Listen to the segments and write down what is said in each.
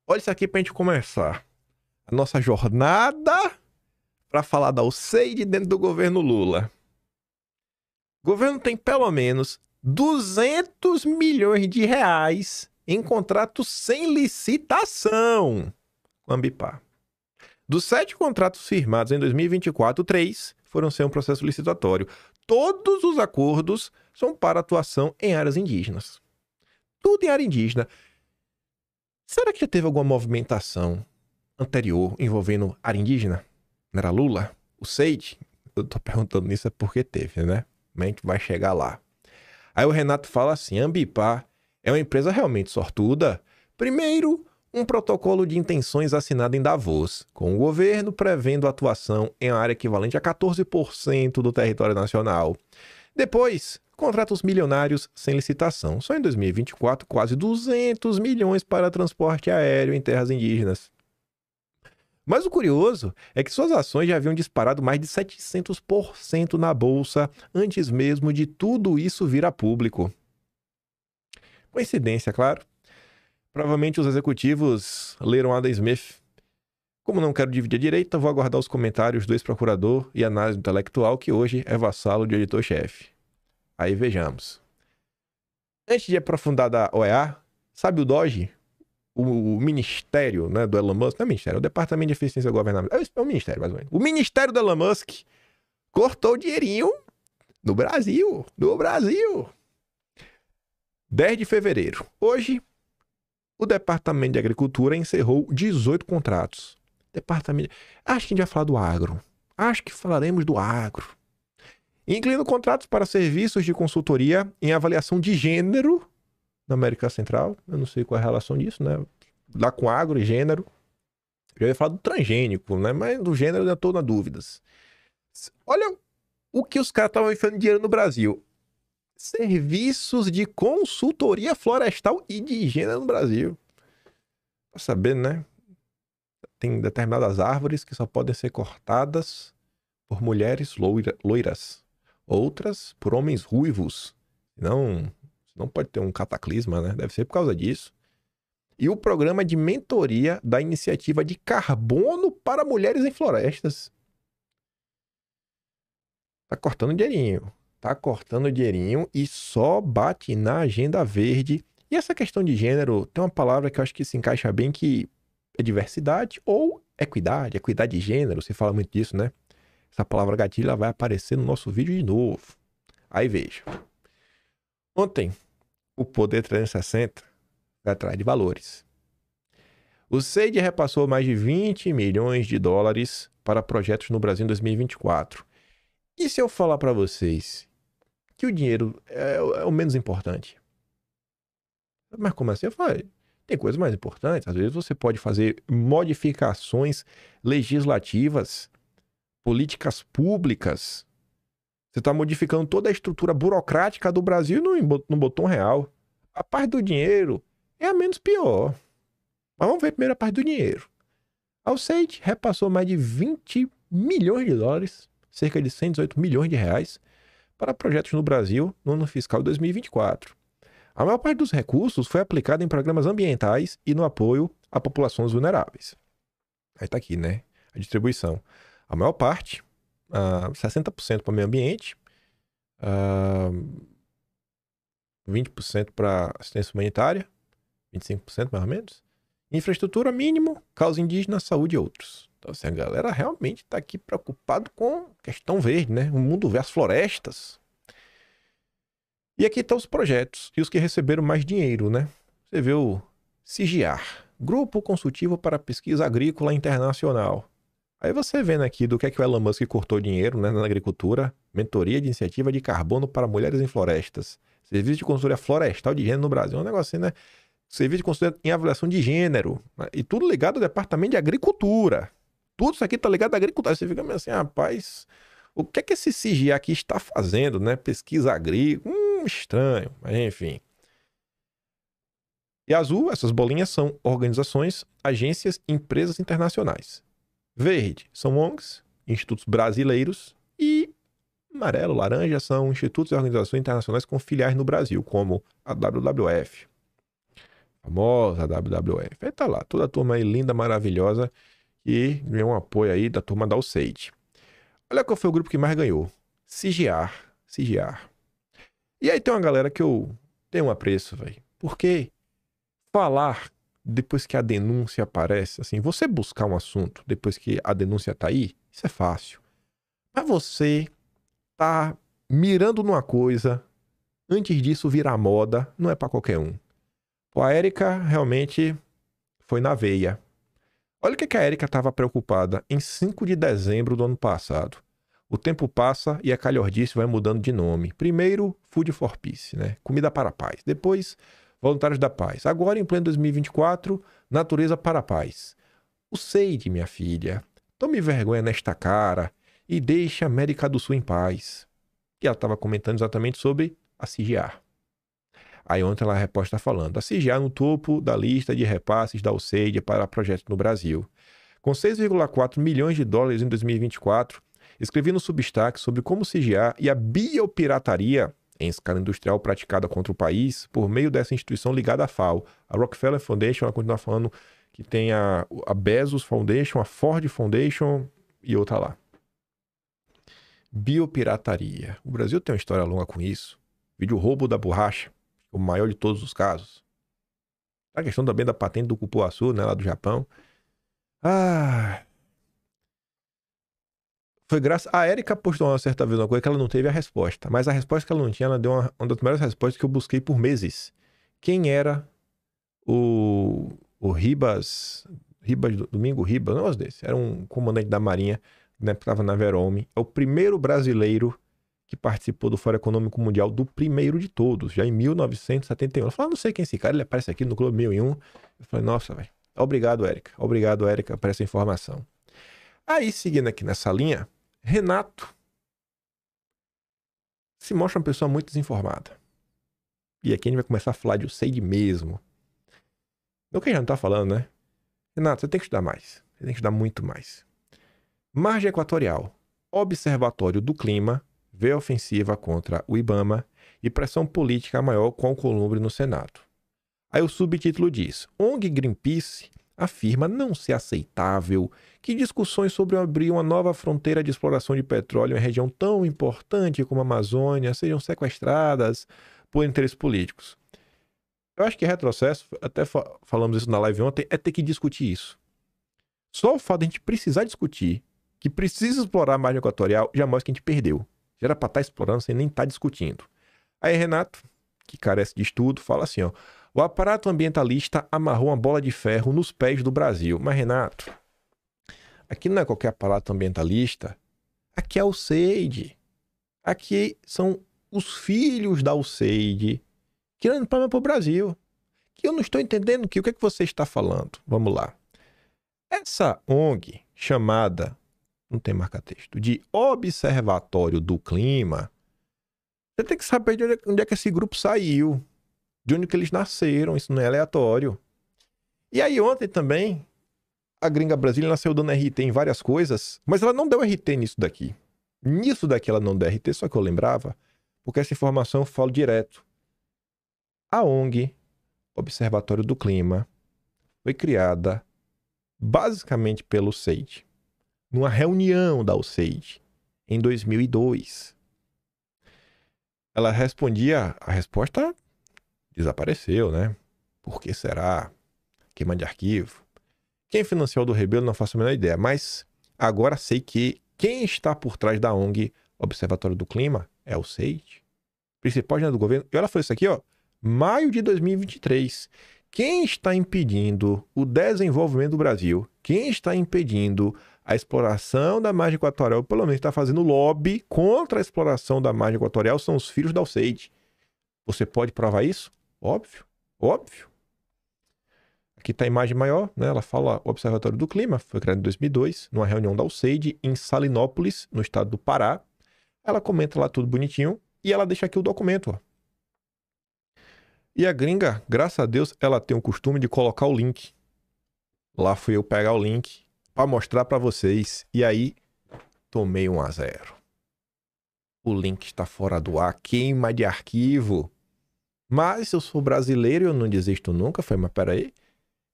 Olha isso aqui pra gente começar. A nossa jornada para falar da USAID dentro do governo Lula. O governo tem pelo menos 200 milhões de reais em contratos sem licitação com a Ambipar. Dos 7 contratos firmados em 2024, 3 foram sem um processo licitatório. Todos os acordos são para atuação em áreas indígenas. Tudo em área indígena. Será que já teve alguma movimentação anterior envolvendo área indígena? Não era Lula? O Seide? Eu tô perguntando isso é porque teve, né? Mas a gente vai chegar lá. Aí o Renato fala assim, a Ambipar é uma empresa realmente sortuda. Primeiro, um protocolo de intenções assinado em Davos, com o governo prevendo atuação em área equivalente a 14% do território nacional. Depois, contratos milionários sem licitação. Só em 2024, quase 200 milhões para transporte aéreo em terras indígenas. Mas o curioso é que suas ações já haviam disparado mais de 700% na bolsa antes mesmo de tudo isso vir a público. Coincidência, claro. Provavelmente os executivos leram Adam Smith. Como não quero dividir a direita, vou aguardar os comentários do ex-procurador e análise intelectual que hoje é vassalo de editor-chefe. Aí vejamos. Antes de aprofundar da OEA, sabe o DOGE? O ministério, né, do Elon Musk, não é ministério, é o Departamento de Eficiência Governamental, é o ministério, mais ou menos. O ministério do Elon Musk cortou o dinheirinho no Brasil, 10 de fevereiro. Hoje, o Departamento de Agricultura encerrou 18 contratos. Acho que a gente vai falar do agro. Acho que falaremos do agro. Incluindo contratos para serviços de consultoria em avaliação de gênero na América Central. Eu não sei qual é a relação disso, né? Lá com agro e gênero. Eu ia falar do transgênico, né? Mas do gênero eu estou na dúvidas. Olha o que os caras estavam enfiando dinheiro no Brasil. Serviços de consultoria florestal e de gênero no Brasil. Pra saber, né? Tem determinadas árvores que só podem ser cortadas por mulheres loiras. Outras por homens ruivos. Não pode ter um cataclisma, né? Deve ser por causa disso. E o programa de mentoria da iniciativa de carbono para mulheres em florestas. Tá cortando dinheirinho e só bate na agenda verde. E essa questão de gênero tem uma palavra que eu acho que se encaixa bem, que é diversidade ou equidade de gênero. Se fala muito disso, né? Essa palavra gatilho ela vai aparecer no nosso vídeo de novo. Aí veja. Ontem, o Poder 360 vai atrás de valores. O SEID repassou mais de 20 milhões de dólares para projetos no Brasil em 2024. E se eu falar para vocês que o dinheiro é o menos importante? Mas como assim? Eu falei, tem coisas mais importantes. Às vezes você pode fazer modificações legislativas, políticas públicas. Você está modificando toda a estrutura burocrática do Brasil no botão real. A parte do dinheiro é a menos pior. Mas vamos ver primeiro a parte do dinheiro. A USAID repassou mais de 20 milhões de dólares, cerca de 118 milhões de reais, para projetos no Brasil no ano fiscal de 2024. A maior parte dos recursos foi aplicada em programas ambientais e no apoio a populações vulneráveis. Aí está aqui, né? A distribuição. A maior parte, 60% para o meio ambiente, 20% para assistência humanitária, 25% mais ou menos, infraestrutura mínimo, causa indígena, saúde e outros. Então, assim, a galera realmente está aqui preocupado com questão verde, né? O mundo vê as florestas. E aqui estão os projetos e os que receberam mais dinheiro, né? Você vê o CIGIAR, Grupo Consultivo para Pesquisa Agrícola Internacional. Aí você vendo aqui do que é que o Elon Musk cortou dinheiro, né, na agricultura, mentoria de iniciativa de carbono para mulheres em florestas, serviço de consultoria florestal de gênero no Brasil, é um negócio assim, né? Serviço de consultoria em avaliação de gênero, né? E tudo ligado ao Departamento de Agricultura. Tudo isso aqui tá ligado à agricultura. Você fica meio assim, rapaz, o que é que esse CIGIAR aqui está fazendo, né? Pesquisa agrícola, estranho, mas enfim. E azul, essas bolinhas são organizações, agências, empresas internacionais. Verde são ONGs, institutos brasileiros, e amarelo, laranja são institutos e organizações internacionais com filiais no Brasil, como a WWF. famosa WWF. Aí tá lá, toda a turma aí linda, maravilhosa, que ganhou um apoio aí da turma da Alceide. Olha qual foi o grupo que mais ganhou. Sigiar. Sigiar. E aí tem uma galera que eu tenho um apreço, velho. Porque falar depois que a denúncia aparece, assim, você buscar um assunto depois que a denúncia tá aí, isso é fácil. Mas você tá mirando numa coisa, antes disso virar moda, não é pra qualquer um. Pô, a Érica realmente foi na veia. Olha o que a Érica estava preocupada em 5 de dezembro do ano passado. O tempo passa e a calhordice vai mudando de nome. Primeiro, Food for Peace, né? Comida para a paz. Depois, Voluntários da Paz. Agora, em pleno 2024, Natureza para a Paz. O Seide, minha filha, tome vergonha nesta cara e deixe a América do Sul em paz. E ela estava comentando exatamente sobre a CIGIAR. Aí ontem ela reposta falando, a CIGIAR no topo da lista de repasses da USAID para projetos no Brasil. Com 6,4 milhões de dólares em 2024, escrevi no Substack sobre como o CIGIAR e a biopirataria em escala industrial praticada contra o país por meio dessa instituição ligada à FAO. A Rockefeller Foundation, ela continua falando que tem a Bezos Foundation, a Ford Foundation e outra lá. Biopirataria. O Brasil tem uma história longa com isso. Vídeo roubo da borracha, o maior de todos os casos. A questão também da patente do cupuaçu, né, lá do Japão. Foi graças... A Érica postou uma certa vez uma coisa que ela não teve a resposta. Mas a resposta que ela não tinha, ela deu uma das melhores respostas que eu busquei por meses. Quem era o Ribas... Domingo Ribas, um negócio desse. Era um comandante da Marinha, né, que estava na Verome. É o primeiro brasileiro que participou do Fórum Econômico Mundial, do primeiro de todos, já em 1971. Ela falou, não sei quem é esse cara, ele aparece aqui no Clube 1001. Eu falei, nossa, velho. Obrigado, Érica. Obrigado, Érica, por essa informação. Aí, seguindo aqui nessa linha, Renato se mostra uma pessoa muito desinformada. E aqui a gente vai começar a falar de USAID mesmo. Não que a gente não tá falando, né? Renato, você tem que estudar mais. Você tem que estudar muito mais. Margem Equatorial. Observatório do Clima vê ofensiva contra o IBAMA e pressão política maior com Alcolumbre no Senado. Aí o subtítulo diz: ONG Greenpeace afirma não ser aceitável que discussões sobre abrir uma nova fronteira de exploração de petróleo em região tão importante como a Amazônia sejam sequestradas por interesses políticos. Eu acho que retrocesso, até falamos isso na live ontem, é ter que discutir isso. Só o fato de a gente precisar discutir, que precisa explorar a margem equatorial, já mostra que a gente perdeu. Já era para estar explorando sem nem estar discutindo. Aí Renato, que carece de estudo, fala assim, ó: o aparato ambientalista amarrou uma bola de ferro nos pés do Brasil. Mas, Renato, aqui não é qualquer aparato ambientalista. Aqui é a USAID. Aqui são os filhos da USAID tirando problema para o Brasil. Que eu não estou entendendo que o que é que você está falando. Vamos lá. Essa ONG chamada, não tem marca-texto, de Observatório do Clima, você tem que saber de onde é que esse grupo saiu. De onde que eles nasceram, isso não é aleatório. E aí ontem também, a gringa Brasília nasceu dando RT em várias coisas, mas ela não deu RT nisso daqui. Nisso daqui ela não deu RT, só que eu lembrava, porque essa informação eu falo direto. A ONG, Observatório do Clima, foi criada basicamente pelo USAID, numa reunião da USAID, em 2002. Ela respondia, a resposta desapareceu, né? Por que será? Queima de arquivo. Quem financiou o do Rebelo não faço a menor ideia, mas agora sei que quem está por trás da ONG Observatório do Clima é o USAID, principal agente do governo. E ela falou isso aqui, ó, maio de 2023. Quem está impedindo o desenvolvimento do Brasil? Quem está impedindo a exploração da margem equatorial, pelo menos está fazendo lobby contra a exploração da margem equatorial, são os filhos da USAID. Você pode provar isso? Óbvio, óbvio. Aqui está a imagem maior, né? Ela fala o Observatório do Clima, foi criado em 2002, numa reunião da USAID em Salinópolis, no estado do Pará. Ela comenta lá tudo bonitinho e ela deixa aqui o documento, ó. E a gringa, graças a Deus, ela tem o costume de colocar o link. Lá fui eu pegar o link para mostrar para vocês. E aí, tomei 1-0. O link está fora do ar, queima de arquivo. Mas se eu sou brasileiro, eu não desisto nunca. Falei, mas peraí,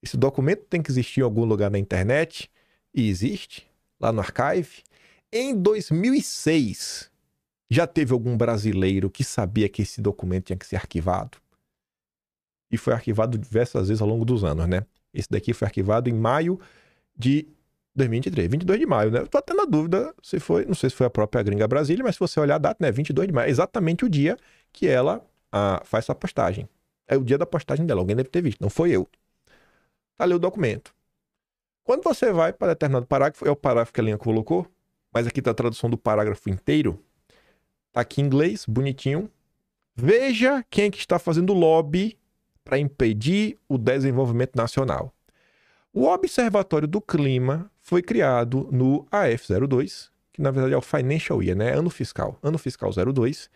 esse documento tem que existir em algum lugar na internet, e existe, lá no Archive. Em 2006, já teve algum brasileiro que sabia que esse documento tinha que ser arquivado? E foi arquivado diversas vezes ao longo dos anos, né? Esse daqui foi arquivado em maio de 2023, 22 de maio, né? Tô até na dúvida se foi, não sei se foi a própria Gringa Brasília, mas se você olhar a data, né? 22 de maio, é exatamente o dia que ela faz essa postagem. É o dia da postagem dela, alguém deve ter visto, não foi eu. Tá ali o documento. Quando você vai para determinado parágrafo, é o parágrafo que a linha colocou, mas aqui tá a tradução do parágrafo inteiro. Tá aqui em inglês, bonitinho. Veja quem é que está fazendo lobby para impedir o desenvolvimento nacional. O Observatório do Clima foi criado no AF02, que na verdade é o Financial Year, né? Ano fiscal 02.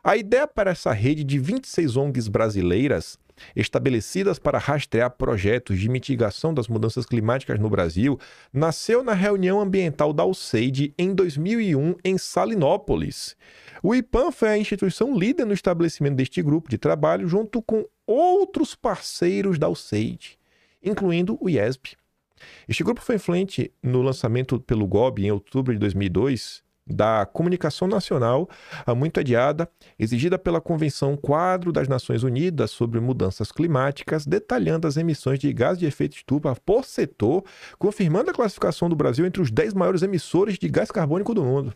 A ideia para essa rede de 26 ONGs brasileiras, estabelecidas para rastrear projetos de mitigação das mudanças climáticas no Brasil, nasceu na reunião ambiental da USAID em 2001 em Salinópolis. O IPAM foi a instituição líder no estabelecimento deste grupo de trabalho junto com outros parceiros da USAID, incluindo o IESB. Este grupo foi influente no lançamento pelo GOB em outubro de 2002 da Comunicação Nacional, muito adiada, exigida pela Convenção Quadro das Nações Unidas sobre Mudanças Climáticas, detalhando as emissões de gás de efeito estufa por setor, confirmando a classificação do Brasil entre os 10 maiores emissores de gás carbônico do mundo.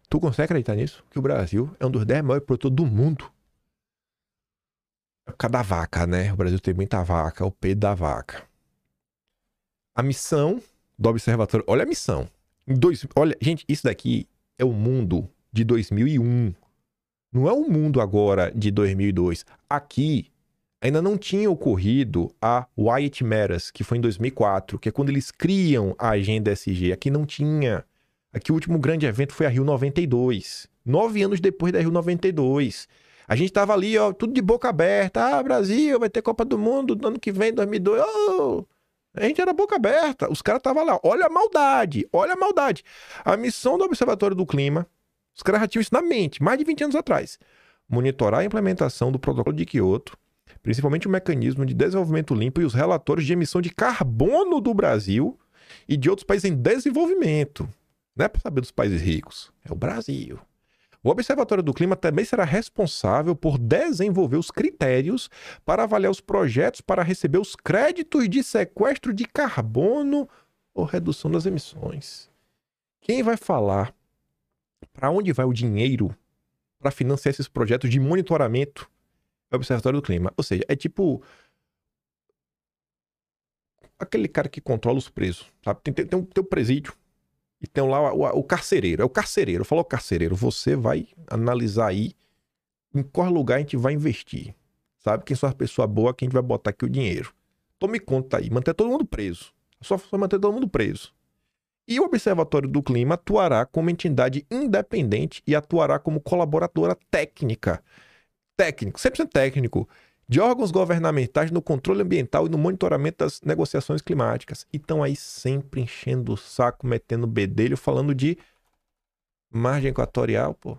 Tu consegue acreditar nisso? Que o Brasil é um dos 10 maiores produtores do mundo. É por causa da vaca, né? O Brasil tem muita vaca, o peito da vaca. A missão do observatório... Olha a missão. Olha, gente, isso daqui é o mundo de 2001. Não é o mundo agora de 2002. Aqui ainda não tinha ocorrido a White Matters, que foi em 2004, que é quando eles criam a Agenda SG. Aqui não tinha. Aqui o último grande evento foi a Rio 92. 9 anos depois da Rio 92. A gente tava ali, ó, tudo de boca aberta. Ah, Brasil, vai ter Copa do Mundo no ano que vem, 2002. Oh! A gente era boca aberta. Os caras estavam lá. Olha a maldade, olha a maldade. A missão do Observatório do Clima, os caras já tinham isso na mente, mais de 20 anos atrás. Monitorar a implementação do Protocolo de Quioto, principalmente o mecanismo de desenvolvimento limpo e os relatórios de emissão de carbono do Brasil e de outros países em desenvolvimento. Não é para saber dos países ricos, é o Brasil. O Observatório do Clima também será responsável por desenvolver os critérios para avaliar os projetos para receber os créditos de sequestro de carbono ou redução das emissões. Quem vai falar para onde vai o dinheiro para financiar esses projetos de monitoramento é o Observatório do Clima? Ou seja, é tipo aquele cara que controla os presos, sabe? Tem um presídio. E tem lá o carcereiro. É o carcereiro. Falou carcereiro. Você vai analisar aí em qual lugar a gente vai investir. Sabe? Quem são as pessoas boas, quem a gente vai botar aqui o dinheiro. Tome conta aí. Manter todo mundo preso. Só manter todo mundo preso. E o Observatório do Clima atuará como entidade independente e atuará como colaboradora técnica. Técnico, 100% técnico. De órgãos governamentais no controle ambiental e no monitoramento das negociações climáticas. E estão aí sempre enchendo o saco, metendo bedelho, falando de margem equatorial, pô.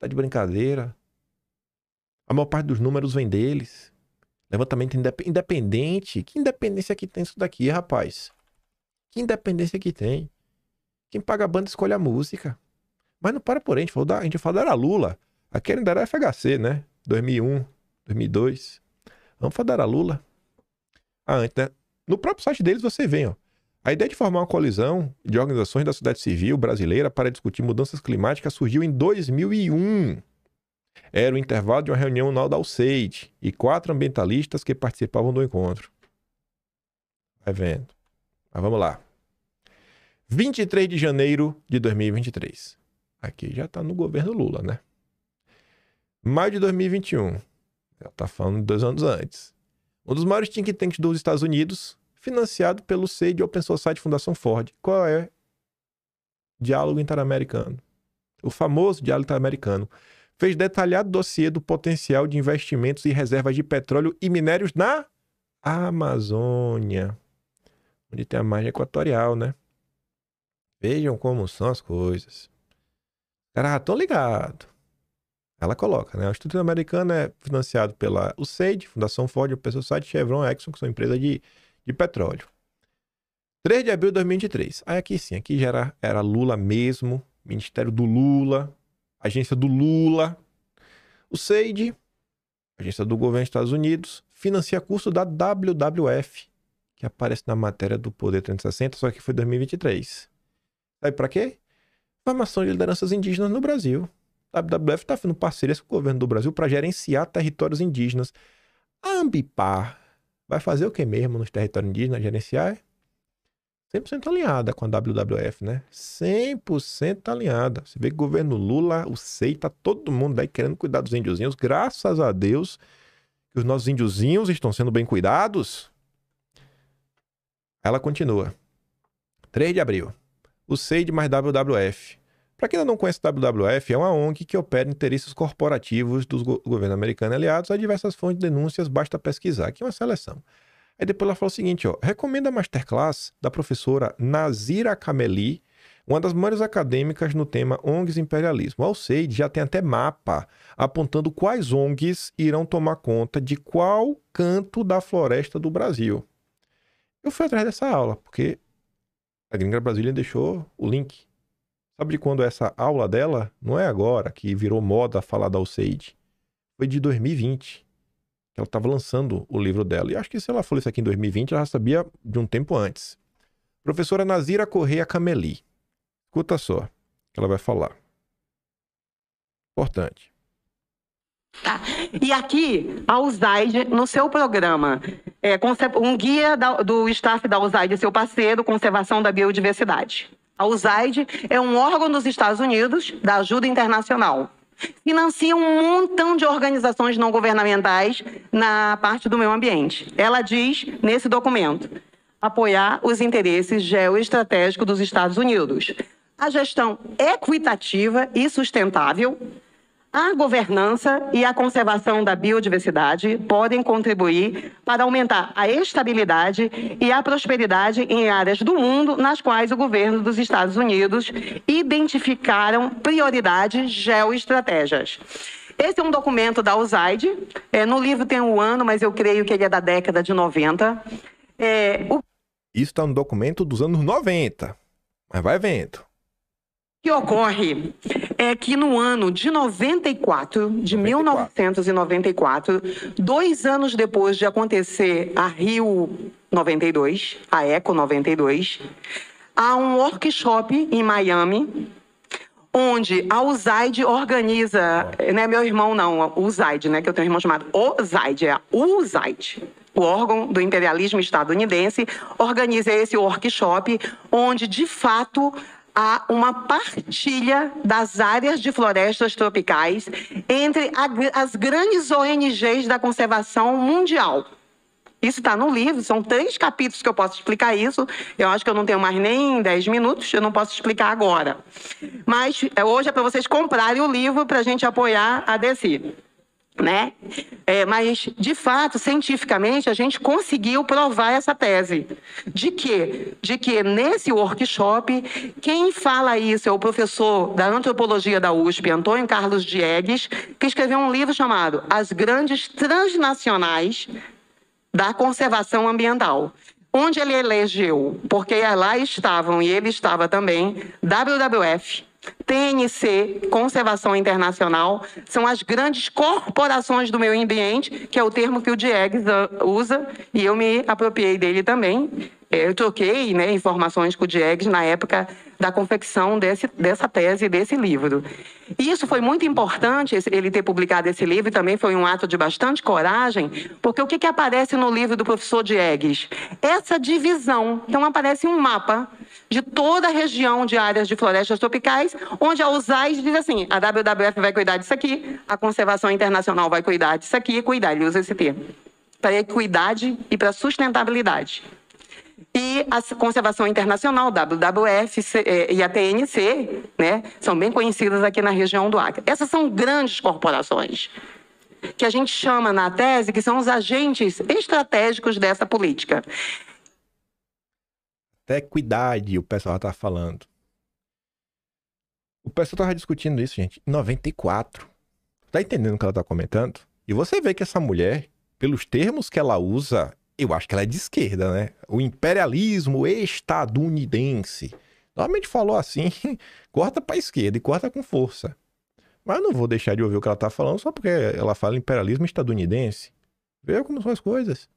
Tá de brincadeira. A maior parte dos números vem deles. Levantamento independente. Que independência que tem isso daqui, rapaz? Que independência que tem? Quem paga a banda escolhe a música. Mas não para por aí, a gente falou da era Lula. Aqui ainda era FHC, né? 2001. 2002. Vamos falar a Lula. Antes, né? No próprio site deles você vê, ó. A ideia de formar uma coalizão de organizações da sociedade civil brasileira para discutir mudanças climáticas surgiu em 2001. Era o intervalo de uma reunião anual da USAID e 4 ambientalistas que participavam do encontro. Vai vendo. Mas vamos lá. 23 de janeiro de 2023. Aqui já tá no governo Lula, né? Maio de 2021. Ela tá falando 2 anos antes. Um dos maiores think tanks dos Estados Unidos, financiado pelo SEID Open Society Fundação Ford. Qual é? Diálogo Interamericano. O famoso Diálogo Interamericano. Fez detalhado dossiê do potencial de investimentos e reservas de petróleo e minérios na Amazônia, onde tem a margem equatorial, né? Vejam como são as coisas. Caras, estão ligados. Ela coloca, né? O Instituto Americano é financiado pela USAID, Fundação Ford, Open Society, Chevron, Exxon, que são empresas de petróleo. 3 de abril de 2023. Aí aqui sim, aqui já era Lula mesmo, Ministério do Lula, Agência do Lula. O SAID, Agência do Governo dos Estados Unidos, financia curso da WWF, que aparece na matéria do Poder 360, só que foi 2023. Sabe para quê? Formação de lideranças indígenas no Brasil. A WWF está fazendo parceria com o governo do Brasil para gerenciar territórios indígenas. A Ambipar vai fazer o que mesmo nos territórios indígenas? Gerenciar? 100% alinhada com a WWF, né? 100% alinhada. Você vê que o governo Lula, o SEI, tá todo mundo aí querendo cuidar dos índiozinhos. Graças a Deus que os nossos índiozinhos estão sendo bem cuidados. Ela continua. 3 de abril. O SEI mais WWF. Para quem ainda não conhece a WWF, é uma ONG que opera interesses corporativos do governo americano aliados a diversas fontes de denúncias, basta pesquisar. Aqui é uma seleção. Aí depois ela falou o seguinte, ó, recomenda a masterclass da professora Nazira Kameli, uma das maiores acadêmicas no tema ONGs e imperialismo. A USAID já tem até mapa apontando quais ONGs irão tomar conta de qual canto da floresta do Brasil. Eu fui atrás dessa aula, porque a Gringa Brasília deixou o link. Sabe de quando essa aula dela? Não é agora, que virou moda falar da USAID. Foi de 2020. Ela estava lançando o livro dela. E acho que se ela falou isso aqui em 2020, ela já sabia de um tempo antes. Professora Nazira Correia Kameli. Escuta só o que ela vai falar. Importante. Tá. E aqui, a USAID, no seu programa, um guia do staff da USAID, seu parceiro, Conservação da Biodiversidade. A USAID é um órgão dos Estados Unidos da ajuda internacional. Financia um montão de organizações não governamentais na parte do meio ambiente. Ela diz, nesse documento, apoiar os interesses geoestratégicos dos Estados Unidos, a gestão equitativa e sustentável, a governança e a conservação da biodiversidade podem contribuir para aumentar a estabilidade e a prosperidade em áreas do mundo nas quais o governo dos Estados Unidos identificaram prioridades geoestratégias. Esse é um documento da USAID. No livro tem um ano, mas eu creio que ele é da década de 90. Isso está no documento dos anos 90, mas vai vendo. O que ocorre é que no ano de 1994, 2 anos depois de acontecer a Rio 92, a Eco 92, há um workshop em Miami, onde a USAID organiza, não é meu irmão não, o USAID, né, que eu tenho um irmão chamado USAID, é a USAID. O órgão do imperialismo estadunidense organiza esse workshop, onde, de fato, há uma partilha das áreas de florestas tropicais entre as grandes ONGs da conservação mundial. Isso está no livro, são 3 capítulos que eu posso explicar isso. Eu acho que eu não tenho mais nem 10 minutos, eu não posso explicar agora. Mas hoje é para vocês comprarem o livro para a gente apoiar a DECI. Né? Mas, de fato, cientificamente, a gente conseguiu provar essa tese. De que nesse workshop, quem fala isso é o professor da antropologia da USP, Antônio Carlos Diegues, que escreveu um livro chamado As Grandes Transnacionais da Conservação Ambiental, onde ele elegeu, porque lá estavam, e ele estava também, WWF, TNC, Conservação Internacional, são as grandes corporações do meio ambiente, que é o termo que o Diegues usa, e eu me apropriei dele também. Eu troquei, né, informações com o Diegues na época da confecção dessa tese, desse livro. E isso foi muito importante, ele ter publicado esse livro, e também foi um ato de bastante coragem, porque o que aparece no livro do professor Diegues? Essa divisão. Então, aparece um mapa de toda a região de áreas de florestas tropicais, onde a USAID diz assim, a WWF vai cuidar disso aqui, a Conservação Internacional vai cuidar disso aqui, ele usa esse termo, para equidade e para sustentabilidade. E a Conservação Internacional, WWF e a TNC, né, são bem conhecidas aqui na região do Acre. Essas são grandes corporações, que a gente chama na tese que são os agentes estratégicos dessa política. Até equidade o pessoal está falando. O pessoal estava discutindo isso, gente, em 94. Tá entendendo o que ela tá comentando? E você vê que essa mulher, pelos termos que ela usa, eu acho que ela é de esquerda, né? O imperialismo estadunidense. Normalmente falou assim, corta pra esquerda e corta com força. Mas eu não vou deixar de ouvir o que ela tá falando só porque ela fala imperialismo estadunidense. Veja como são as coisas.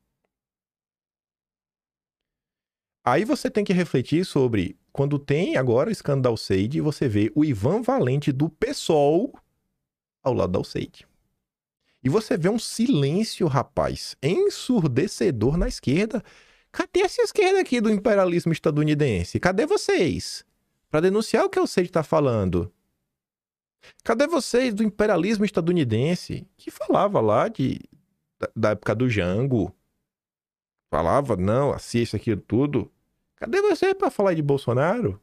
Aí você tem que refletir sobre quando tem agora o escândalo da Alceide, você vê o Ivan Valente do PSOL ao lado da Alceide. E você vê um silêncio, rapaz, ensurdecedor na esquerda. Cadê essa esquerda aqui do imperialismo estadunidense? Cadê vocês? Para denunciar o que a Alceide tá falando. Cadê vocês do imperialismo estadunidense? Que falava lá da época do Jango. Falava, não, assista aquilo tudo. Cadê você para falar de Bolsonaro?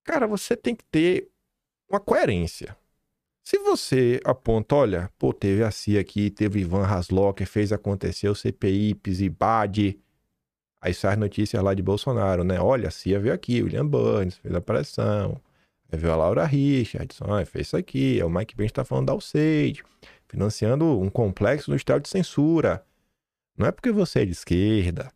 Cara, você tem que ter uma coerência. Se você aponta, olha, pô, teve a CIA aqui, teve Ivan Haslock, fez acontecer o CPI, PIS-BAD, aí sai as notícias lá de Bolsonaro, né? Olha, a CIA veio aqui, William Burns fez a pressão, aí veio a Laura Richardson, fez isso aqui, o Mike Pence tá falando da Alceide, financiando um complexo no estado de censura. Não é porque você é de esquerda.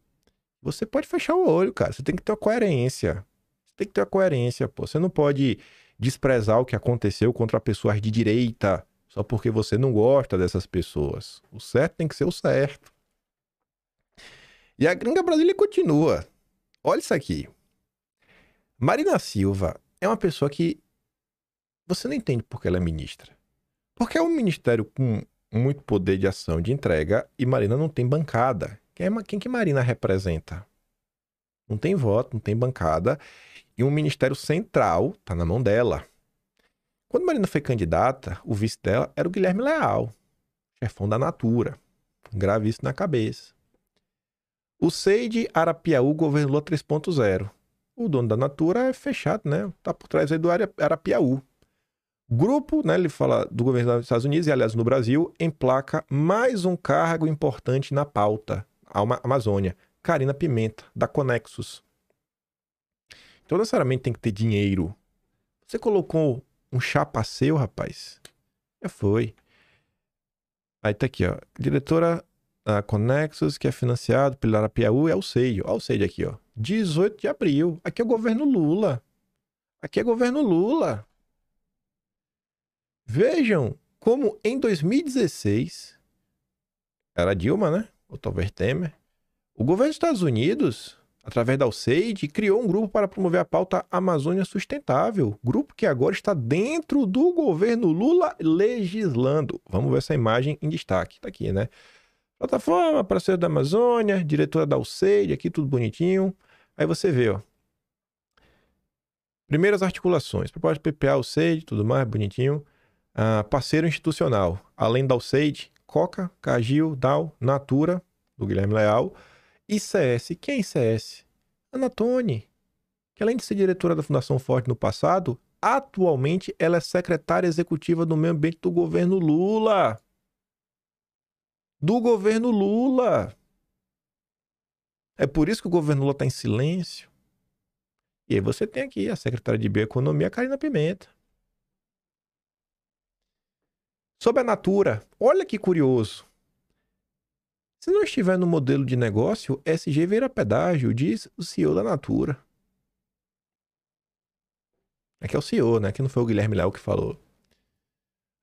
Você pode fechar o olho, cara. Você tem que ter uma coerência. Você tem que ter uma coerência, pô. Você não pode desprezar o que aconteceu contra pessoas de direita só porque você não gosta dessas pessoas. O certo tem que ser o certo. E a Gringa Brasília continua. Olha isso aqui. Marina Silva é uma pessoa que você não entende por que ela é ministra. Porque é um ministério com muito poder de ação, de entrega, e Marina não tem bancada. Quem que Marina representa? Não tem voto, não tem bancada. E um ministério central tá na mão dela. Quando Marina foi candidata, o vice dela era o Guilherme Leal, chefão da Natura. Grave isso na cabeça. O Seide Arapiaú, governo Lula 3.0. O dono da Natura é fechado, né? Tá por trás aí do Arapiaú. Grupo, né, ele fala do governo dos Estados Unidos e, aliás, no Brasil, emplaca mais um cargo importante na pauta, a Amazônia. Carina Pimenta, da Conexus. Então, necessariamente tem que ter dinheiro. Você colocou um chapa seu, rapaz? Já foi. Aí tá aqui, ó. Diretora da Conexus, que é financiado pelo Arapiaú, é o Seide. Olha o Seide aqui, ó. 18 de abril. Aqui é o governo Lula. Aqui é governo Lula. Vejam como em 2016, era Dilma, né? Ou talvez Temer, o governo dos Estados Unidos, através da Alceide, criou um grupo para promover a pauta Amazônia Sustentável. Grupo que agora está dentro do governo Lula legislando. Vamos ver essa imagem em destaque. Tá aqui, né? Plataforma, parceiro da Amazônia, diretora da Alceide, aqui tudo bonitinho. Aí você vê, ó. Primeiras articulações. Proposta de PPA, Alceide, tudo mais, bonitinho. Parceiro institucional, além da Alceide, Coca, Cargill, Dow, Natura, do Guilherme Leal, ICS. Quem é ICS? Ana Toni, que além de ser diretora da Fundação Forte no passado, atualmente ela é secretária executiva do meio ambiente do governo Lula. Do governo Lula. É por isso que o governo Lula está em silêncio. E aí você tem aqui a secretária de Bioeconomia, Carina Pimenta. Sobre a Natura, olha que curioso. Se não estiver no modelo de negócio, SG vira pedágio, diz o CEO da Natura. Aqui é o CEO, né? Que não foi o Guilherme Leal que falou.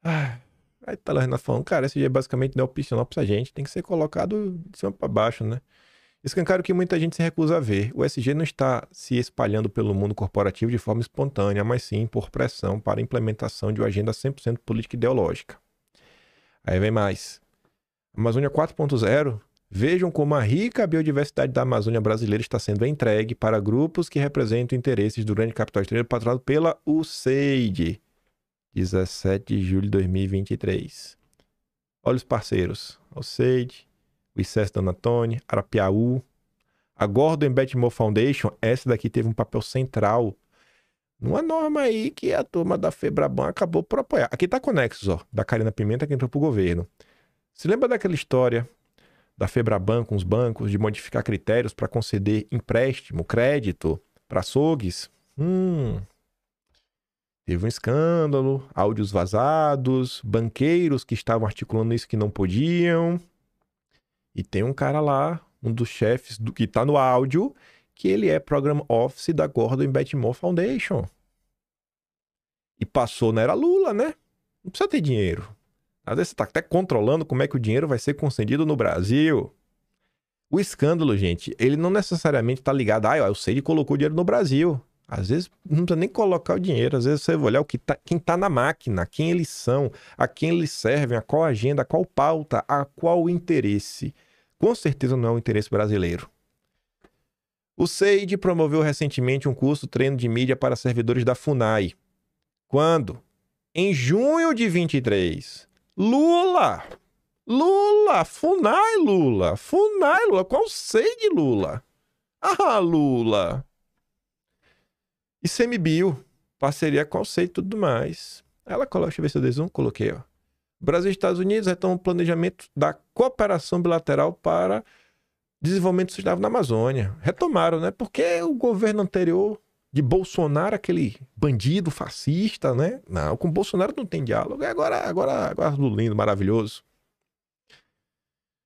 Aí tá lá falando, cara, SG basicamente não é opcional pra gente, tem que ser colocado de cima pra baixo, né? Escancara que muita gente se recusa a ver. O SG não está se espalhando pelo mundo corporativo de forma espontânea, mas sim por pressão para a implementação de uma agenda 100% política e ideológica. Aí vem mais. Amazônia 4.0. Vejam como a rica biodiversidade da Amazônia brasileira está sendo entregue para grupos que representam interesses do grande capital estrangeiro patrocinado pela USAID. 17 de julho de 2023. Olha os parceiros. USAID, o ICES da Anatone, Arapiaú. A Gordon Betmore Foundation, essa daqui teve um papel central numa norma aí que a turma da Febraban acabou por apoiar. Aqui tá Conexus, ó, da Carina Pimenta que entrou pro governo. Se lembra daquela história da Febraban com os bancos de modificar critérios para conceder empréstimo, crédito para açougues? Teve um escândalo, áudios vazados, banqueiros que estavam articulando isso que não podiam. E tem um cara lá, um dos chefes que tá no áudio, que ele é Program Office da Gordon Betmore Foundation. E passou na era Lula, né? Não precisa ter dinheiro. Às vezes você tá até controlando como é que o dinheiro vai ser concedido no Brasil. O escândalo, gente, ele não necessariamente tá ligado, eu sei que colocou dinheiro no Brasil. Às vezes não precisa nem colocar o dinheiro, às vezes você vai olhar quem tá na máquina, quem eles são, a quem eles servem, a qual agenda, a qual pauta, a qual interesse. Com certeza não é o interesse brasileiro. O SEID promoveu recentemente um curso treino de mídia para servidores da FUNAI. Quando? Em junho de 23. Lula, FUNAI, qual SEID, Lula? Ah, Lula. ICMBio, parceria com o SEID e tudo mais. Ela coloca, deixa eu ver se eu desum, coloquei, ó. Brasil e Estados Unidos retomam o planejamento da cooperação bilateral para desenvolvimento sustentável na Amazônia. Retomaram, né? Porque o governo anterior de Bolsonaro, aquele bandido fascista, né? Não, com Bolsonaro não tem diálogo. Agora lindo, maravilhoso.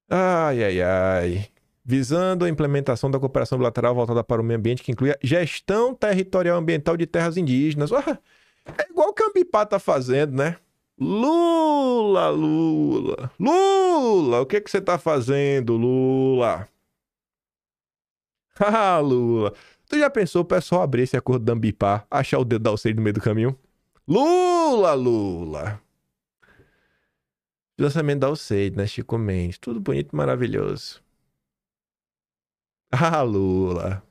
Ai. Visando a implementação da cooperação bilateral voltada para o meio ambiente, que inclui a gestão territorial ambiental de terras indígenas. É igual o que a Ambipar tá fazendo, né? Lula, o que você tá fazendo, Lula? Ah, Lula. Tu já pensou o pessoal abrir esse acordo da Ambipar, achar o dedo da Alceide no meio do caminho? Lula. Lançamento da Alceide, né, Chico Mendes? Tudo bonito e maravilhoso. Ah, Lula.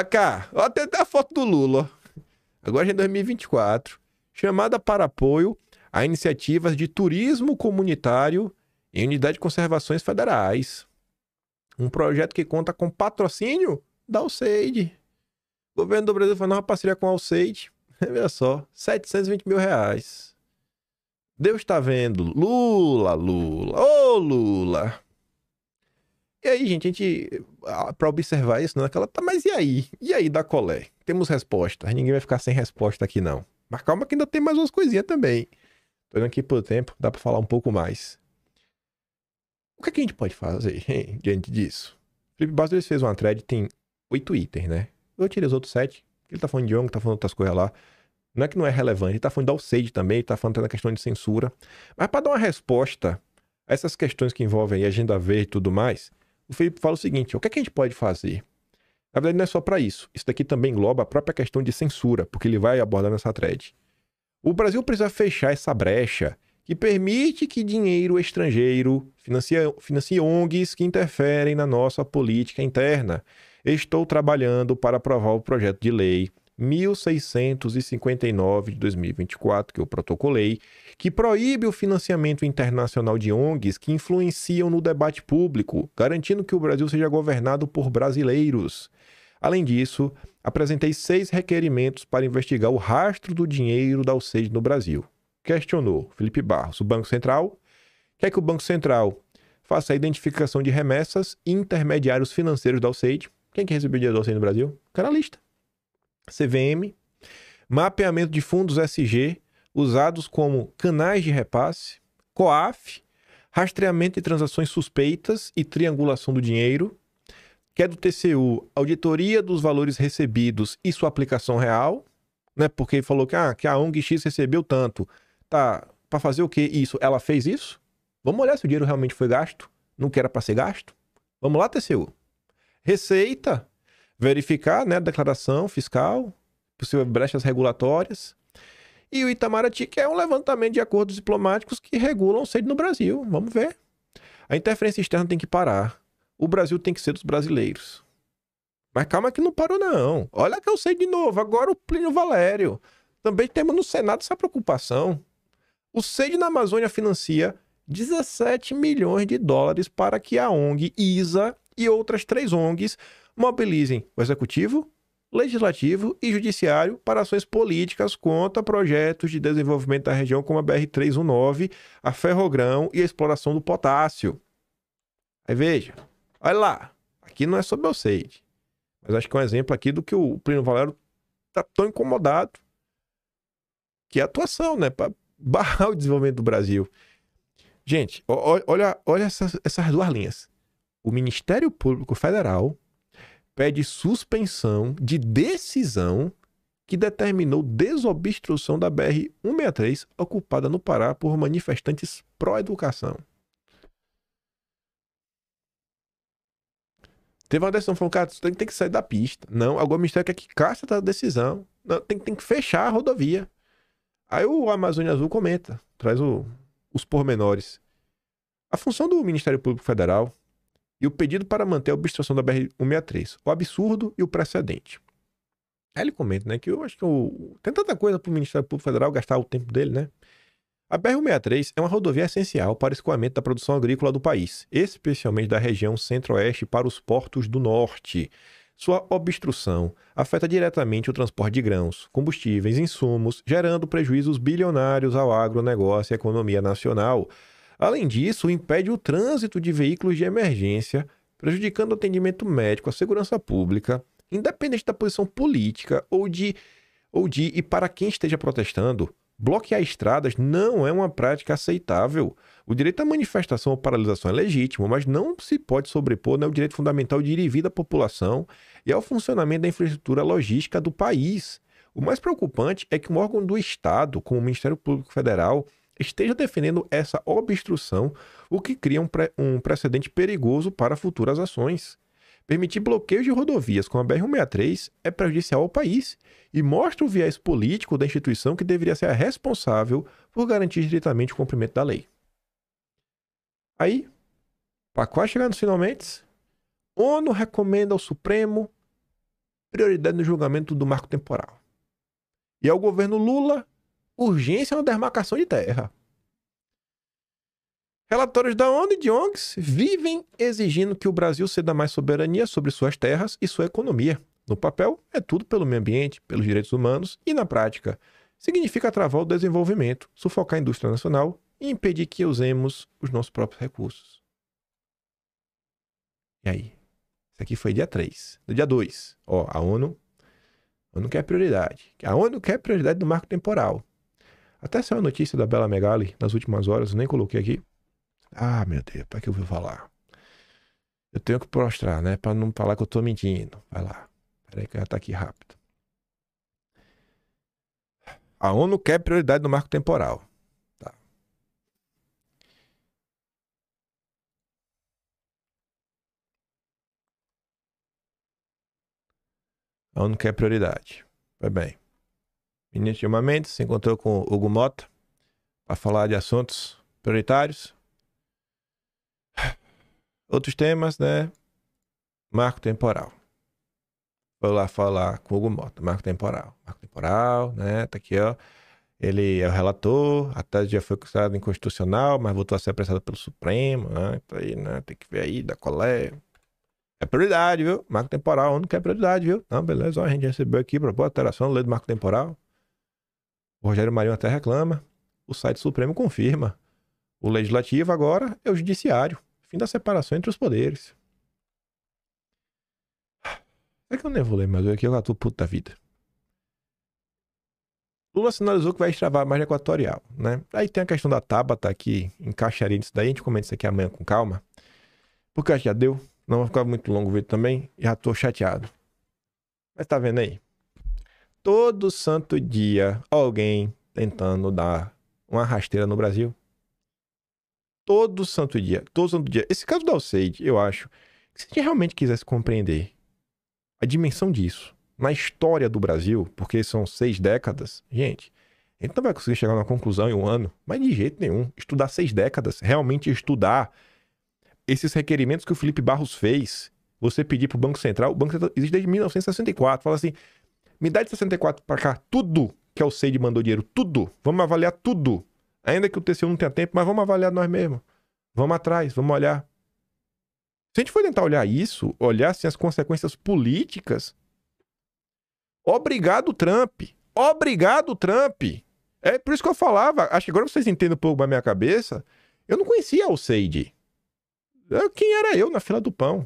Cá, ó, tem até a foto do Lula. Agora já é 2024. Chamada para apoio a iniciativas de turismo comunitário em unidade de conservações federais. Um projeto que conta com patrocínio da Alceide. O governo do Brasil faz uma parceria com a Alceide. Olha só, R$720 mil. Deus tá vendo. Lula. Ô, Lula. E aí, gente, pra observar isso, naquela tá, mas e aí? E aí, da colé? Temos resposta. Ninguém vai ficar sem resposta aqui, não. Mas calma que ainda tem mais umas coisinhas também. Tô indo aqui pelo tempo, dá pra falar um pouco mais. O que é que a gente pode fazer, hein, diante disso? Felipe Bastos fez uma thread, tem 8 itens, né? Eu tirei os outros 7. Ele tá falando de ONG, tá falando outras coisas lá. Não é que não é relevante, ele tá falando da Alceide também, ele tá falando da questão de censura. Mas para dar uma resposta a essas questões que envolvem agenda verde e tudo mais, o Felipe fala o seguinte: o que é que a gente pode fazer? Na verdade, não é só para isso. Isso daqui também engloba a própria questão de censura, porque ele vai abordar nessa thread. O Brasil precisa fechar essa brecha que permite que dinheiro estrangeiro financie ONGs que interferem na nossa política interna. Estou trabalhando para aprovar o projeto de lei 1659 de 2024, que eu protocolei, que proíbe o financiamento internacional de ONGs que influenciam no debate público, garantindo que o Brasil seja governado por brasileiros. Além disso, apresentei 6 requerimentos para investigar o rastro do dinheiro da Alceide no Brasil. Questionou Felipe Barros, o Banco Central quer que o Banco Central faça a identificação de remessas e intermediários financeiros da Alceide. Quem que recebeu dinheiro da Alceide no Brasil? Canalista. CVM, mapeamento de fundos SG usados como canais de repasse, COAF, rastreamento de transações suspeitas e triangulação do dinheiro, que é do TCU, auditoria dos valores recebidos e sua aplicação real, né? Porque ele falou que a ONG X recebeu tanto. Tá, para fazer o que isso? Ela fez isso? Vamos olhar se o dinheiro realmente foi gasto, não que era para ser gasto? Vamos lá, TCU. Receita, verificar, né, a declaração fiscal, possível brechas regulatórias. E o Itamaraty, que é um levantamento de acordos diplomáticos que regulam o SEID no Brasil. Vamos ver. A interferência externa tem que parar. O Brasil tem que ser dos brasileiros. Mas calma que não parou, não. Olha que eu sei de novo. Agora o Plínio Valério. Também temos no Senado essa preocupação. O SEID na Amazônia financia 17 milhões de dólares para que a ONG ISA e outras 3 ONGs mobilizem o Executivo, Legislativo e Judiciário para ações políticas contra projetos de desenvolvimento da região como a BR-319, a Ferrogrão e a exploração do potássio. Aí veja, olha lá, aqui não é sobre o SEID. Mas acho que é um exemplo aqui do que o Plínio Valério tá tão incomodado, que é a atuação, né? Para barrar o desenvolvimento do Brasil. Gente, olha essas duas linhas. O Ministério Público Federal pede suspensão de decisão que determinou desobstrução da BR-163 ocupada no Pará por manifestantes pró-educação. Teve uma decisão falando, cara, tem que sair da pista. Não, agora o Ministério quer que caça essa decisão. Não, tem que fechar a rodovia. Aí o Amazônia Azul comenta, traz os pormenores. A função do Ministério Público Federal e o pedido para manter a obstrução da BR-163, o absurdo e o precedente. Aí ele comenta, né, que eu acho que tem tanta coisa para o Ministério Público Federal gastar o tempo dele, né? A BR-163 é uma rodovia essencial para o escoamento da produção agrícola do país, especialmente da região centro-oeste para os portos do norte. Sua obstrução afeta diretamente o transporte de grãos, combustíveis, insumos, gerando prejuízos bilionários ao agronegócio e à economia nacional. Além disso, impede o trânsito de veículos de emergência, prejudicando o atendimento médico, a segurança pública, independente da posição política e para quem esteja protestando. Bloquear estradas não é uma prática aceitável. O direito à manifestação ou paralisação é legítimo, mas não se pode sobrepor ao direito fundamental de ir e vir da população e ao funcionamento da infraestrutura logística do país. O mais preocupante é que um órgão do Estado, como o Ministério Público Federal, esteja defendendo essa obstrução, o que cria um precedente perigoso para futuras ações. Permitir bloqueios de rodovias com a BR-163 é prejudicial ao país e mostra o viés político da instituição que deveria ser a responsável por garantir diretamente o cumprimento da lei. Aí, para quase chegar nos finalmente, ONU recomenda ao Supremo prioridade no julgamento do marco temporal. E ao governo Lula, urgência na demarcação de terra. Relatórios da ONU e de ONGs vivem exigindo que o Brasil ceda mais soberania sobre suas terras e sua economia. No papel, é tudo pelo meio ambiente, pelos direitos humanos e, na prática, significa travar o desenvolvimento, sufocar a indústria nacional e impedir que usemos os nossos próprios recursos. E aí? Isso aqui foi dia 3. No dia 2, a ONU quer prioridade. A ONU quer prioridade do marco temporal. Até saiu a notícia da Bela Megali nas últimas horas, eu nem coloquei aqui. Ah, meu Deus, para que eu vou falar? Eu tenho que prostrar, né? Para não falar que eu tô mentindo. Vai lá. Peraí que já tá aqui rápido. A ONU quer prioridade no marco temporal. Tá. A ONU quer prioridade. Vai bem. Ministro Gilmar Mendes se encontrou com Hugo Mota para falar de assuntos prioritários. Outros temas, né? Marco temporal. Vou lá falar com o Hugo Mota. Marco temporal. Marco temporal, né? Tá aqui, ó. Ele é o relator. A tese já foi considerada inconstitucional, mas voltou a ser apreciada pelo Supremo, né? Tá aí, né? Tem que ver aí da colé. É prioridade, viu? Marco temporal, não quer prioridade, viu? Não, beleza. Ó, a gente recebeu aqui proposta de alteração da lei do marco temporal. O Rogério Marinho até reclama. O site Supremo confirma. O legislativo agora é o judiciário. Fim da separação entre os poderes. É que eu nem vou ler, mas eu aqui eu tô puto da vida. Lula sinalizou que vai extravar a margem equatorial, né? Aí tem a questão da Tabata aqui, encaixaria nisso daí, a gente comenta isso aqui amanhã com calma. Porque acho que já deu, não vai ficar muito longo o vídeo também, já tô chateado. Mas tá vendo aí? Todo santo dia, alguém tentando dar uma rasteira no Brasil. Todo santo dia, todo santo dia. Esse caso da Alceide, eu acho que se a gente realmente quisesse compreender a dimensão disso na história do Brasil, porque são 6 décadas, gente, a gente não vai conseguir chegar a uma conclusão em um ano, mas de jeito nenhum. Estudar 6 décadas, realmente estudar esses requerimentos que o Felipe Barros fez, você pedir pro Banco Central, o Banco Central existe desde 1964, fala assim, me dá de 64 para cá tudo que a Alceide mandou dinheiro, tudo, vamos avaliar tudo. Ainda que o TCU não tenha tempo, mas vamos avaliar nós mesmos. Vamos atrás, vamos olhar. Se a gente for tentar olhar isso, olhar assim, as consequências políticas, obrigado, Trump. Obrigado, Trump. É por isso que eu falava, acho que agora vocês entendem um pouco da minha cabeça, eu não conhecia a Alceide. Quem era eu na fila do pão?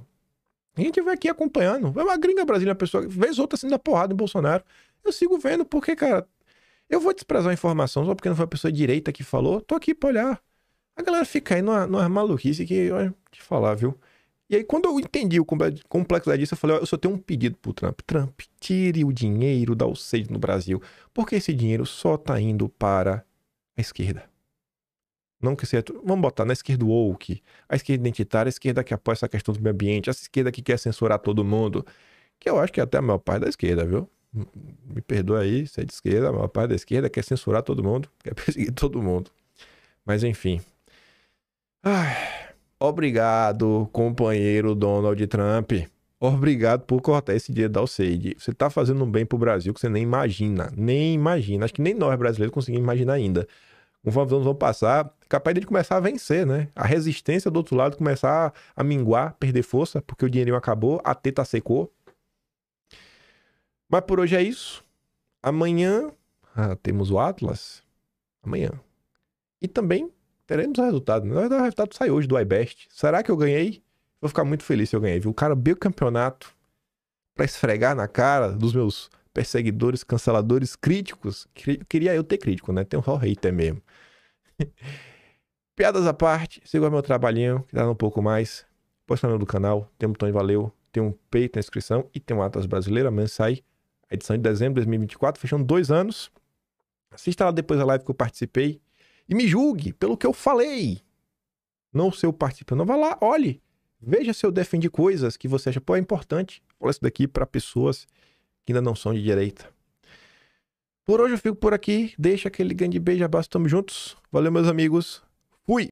A gente vai aqui acompanhando. Vai uma gringa Brasília, a pessoa, vez outra assim, dá porrada em Bolsonaro. Eu sigo vendo, porque, cara, eu vou desprezar a informação só porque não foi a pessoa direita que falou. Tô aqui pra olhar. A galera fica aí numa maluquice que, olha, te falar, viu? E aí, quando eu entendi o complexo disso, eu falei, ó, eu só tenho um pedido pro Trump. Trump, tire o dinheiro da USAID no Brasil, porque esse dinheiro só tá indo para a esquerda. Não que seja... Vamos botar na esquerda woke, a esquerda identitária, a esquerda que apoia essa questão do meio ambiente, a esquerda que quer censurar todo mundo, que eu acho que é até a maior parte da esquerda, viu? Me perdoa aí, se é de esquerda, a maior parte da esquerda quer censurar todo mundo, quer perseguir todo mundo. Mas enfim. Ai, obrigado, companheiro Donald Trump. Obrigado por cortar esse dinheiro da USAID. Você tá fazendo um bem pro Brasil que você nem imagina. Nem imagina. Acho que nem nós brasileiros conseguimos imaginar ainda. Conforme os anos vão passar, capaz dele começar a vencer, né? A resistência do outro lado começar a minguar, perder força, porque o dinheirinho acabou, a teta secou. Mas por hoje é isso. Amanhã temos o Atlas. Amanhã. E também teremos o resultado. Na verdade, o resultado sai hoje do iBest. Será que eu ganhei? Vou ficar muito feliz se eu ganhei, viu? O cara veio o campeonato pra esfregar na cara dos meus perseguidores, canceladores, críticos. Queria eu ter crítico, né? Tem um só hater mesmo. Piadas à parte, siga o meu trabalhinho, que dá um pouco mais. Postando do canal, tem um botão de valeu, tem um peito na inscrição e tem um Atlas Brasileiro. Amanhã sai a edição de dezembro de 2024, fechando 2 anos. Assista lá depois a live que eu participei e me julgue pelo que eu falei. Não se eu participei, não. Vá lá, olhe. Veja se eu defendi coisas que você acha, pô, é importante. Fala isso daqui para pessoas que ainda não são de direita. Por hoje eu fico por aqui. Deixa aquele grande beijo, abraço, tamo juntos. Valeu, meus amigos. Fui!